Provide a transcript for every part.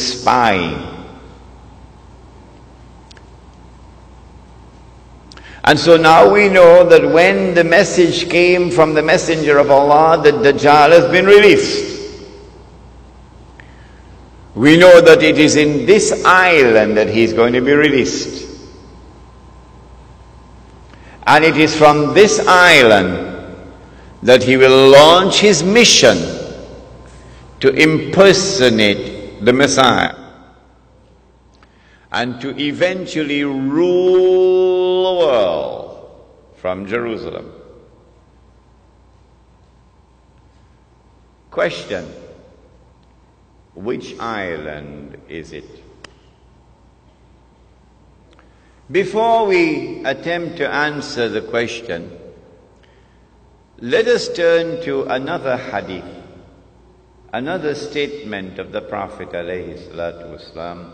spying. And so now we know that when the message came from the messenger of Allah that Dajjal has been released, we know that it is in this island that he's going to be released. And it is from this island that he will launch his mission to impersonate the Messiah and to eventually rule the world from Jerusalem. Question: which island is it? Before we attempt to answer the question, let us turn to another hadith, another statement of the Prophet ﷺ,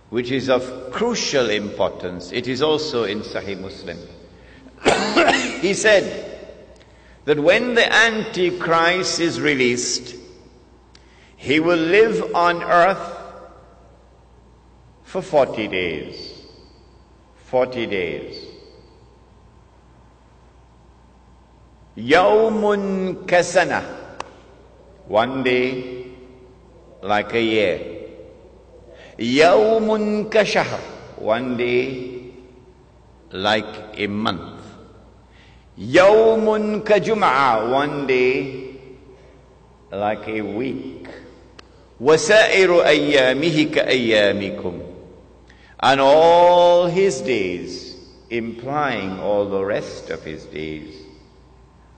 which is of crucial importance. It is also in Sahih Muslim. He said that when the Antichrist is released, he will live on earth for 40 days. 40 days. Yawmun kasana. One day like a year. Yawmun kashahr. One day like a month. Yawmun kajum'a. One day like a week. Wasairu ayyamihi ka ayyamikum. And all his days, implying all the rest of his days,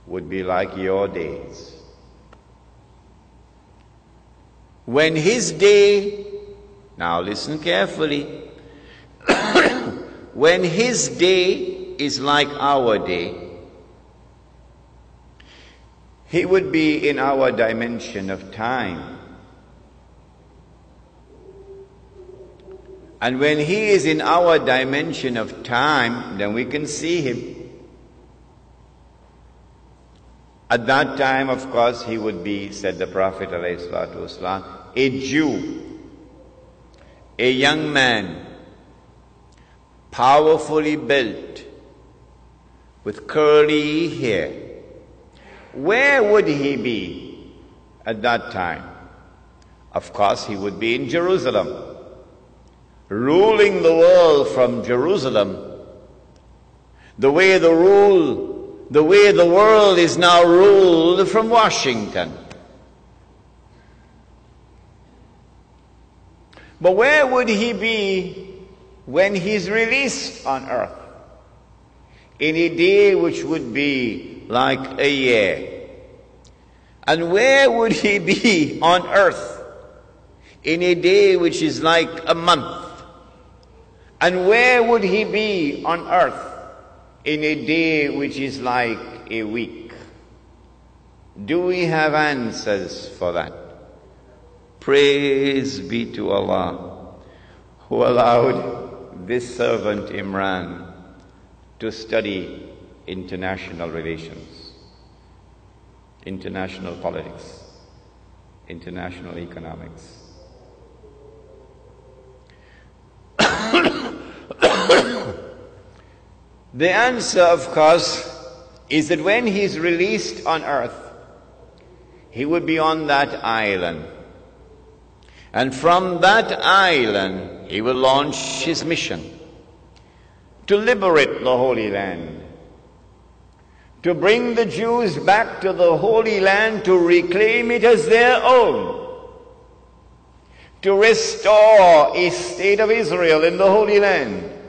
would be like your days. When his day, now listen carefully, when his day is like our day, he would be in our dimension of time. And when he is in our dimension of time, then we can see him. At that time, of course, he would be, said the Prophet ﷺ, a Jew, a young man, powerfully built, with curly hair. Where would he be at that time? Of course, he would be in Jerusalem, ruling the world from Jerusalem, the way the world is now ruled from Washington. But where would he be when he's released on earth? In a day which would be like a year. And where would he be on earth in a day which is like a month? And where would he be on earth in a day which is like a week? Do we have answers for that? Praise be to Allah, who allowed this servant Imran to study international relations, international politics, international economics. The answer, of course, is that when he's released on earth, he would be on that island. And from that island, he will launch his mission to liberate the Holy Land, to bring the Jews back to the Holy Land, to reclaim it as their own, to restore a state of Israel in the Holy Land,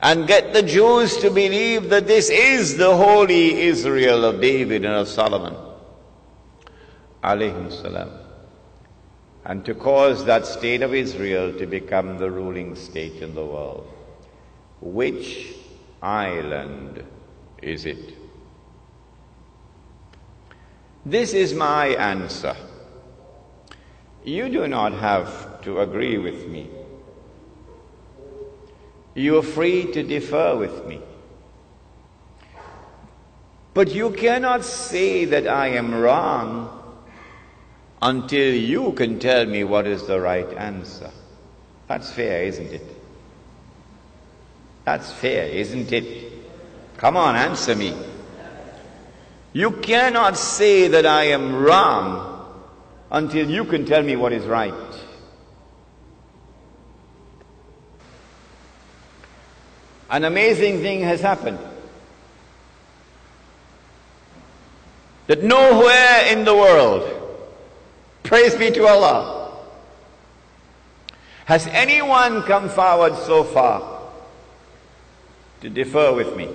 and get the Jews to believe that this is the holy Israel of David and of Solomon, alayhim salam, and to cause that state of Israel to become the ruling state in the world. Which island is it? This is my answer. You do not have to agree with me. You are free to differ with me. But you cannot say that I am wrong until you can tell me what is the right answer. That's fair, isn't it? That's fair, isn't it? Come on, answer me. You cannot say that I am wrong until you can tell me what is right. An amazing thing has happened. That nowhere in the world, praise be to Allah, has anyone come forward so far to differ with me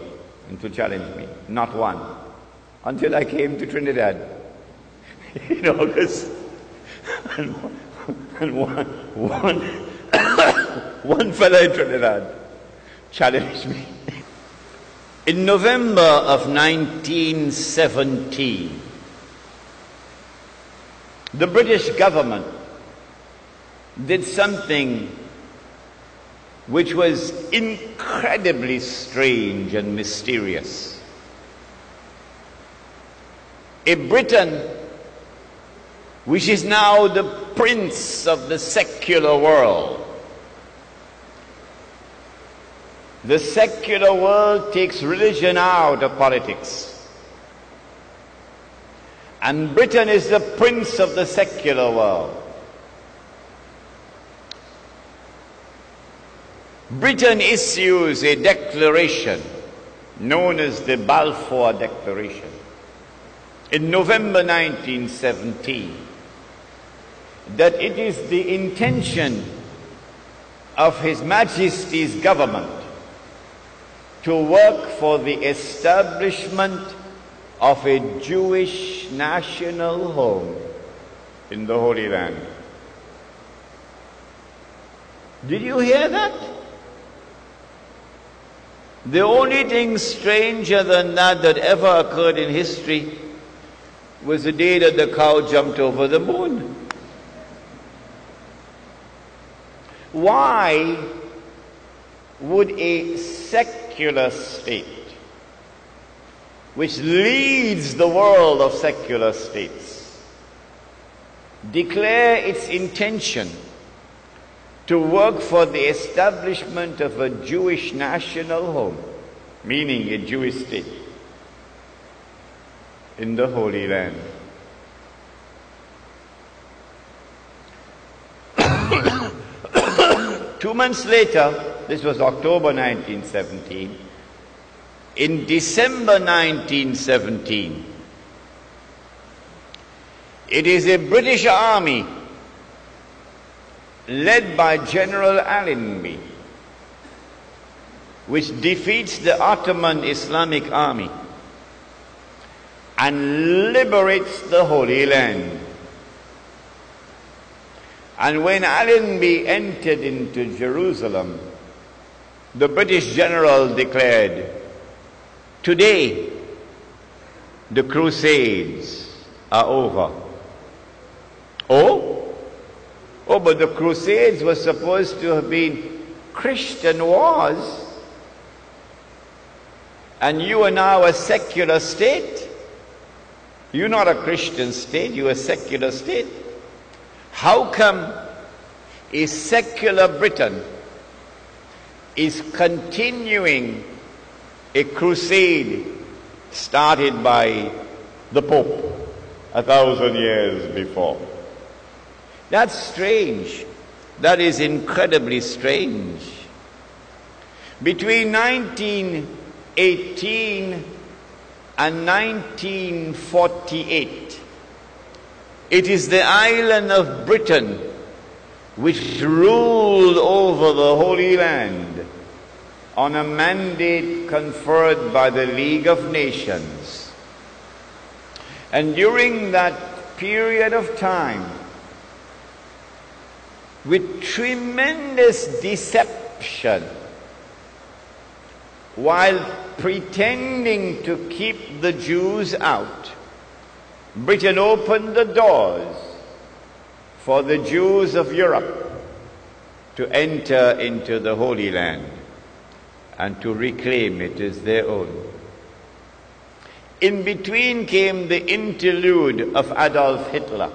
and to challenge me. Not one. Until I came to Trinidad. You know, because one fellow in Trinidad challenged me. In November of 1917, the British government did something which was incredibly strange and mysterious. A Britain which is now the prince of the secular world. The secular world takes religion out of politics. And Britain is the prince of the secular world. Britain issues a declaration known as the Balfour Declaration in November 1917 that it is the intention of His Majesty's government to work for the establishment of a Jewish national home in the Holy Land. Did you hear that? The only thing stranger than that ever occurred in history was the day that the cow jumped over the moon. Why would a secular state, which leads the world of secular states, declare its intention to work for the establishment of a Jewish national home, meaning a Jewish state, in the Holy Land? Two months later, this was October 1917, in December 1917, it is a British army led by General Allenby which defeats the Ottoman Islamic army and liberates the Holy Land. And when Allenby entered into Jerusalem, the British general declared, "Today, the Crusades are over." Oh, but the Crusades were supposed to have been Christian wars. And you are now a secular state. You're not a Christian state, you're a secular state. How come a secular Britain is continuing a crusade started by the Pope 1,000 years before? That's strange. That is incredibly strange. Between 1918 and 1948, it is the island of Britain which ruled over the Holy Land on a mandate conferred by the League of Nations. And during that period of time, with tremendous deception, while pretending to keep the Jews out, Britain opened the doors for the Jews of Europe to enter into the Holy Land and to reclaim it as their own. In between came the interlude of Adolf Hitler,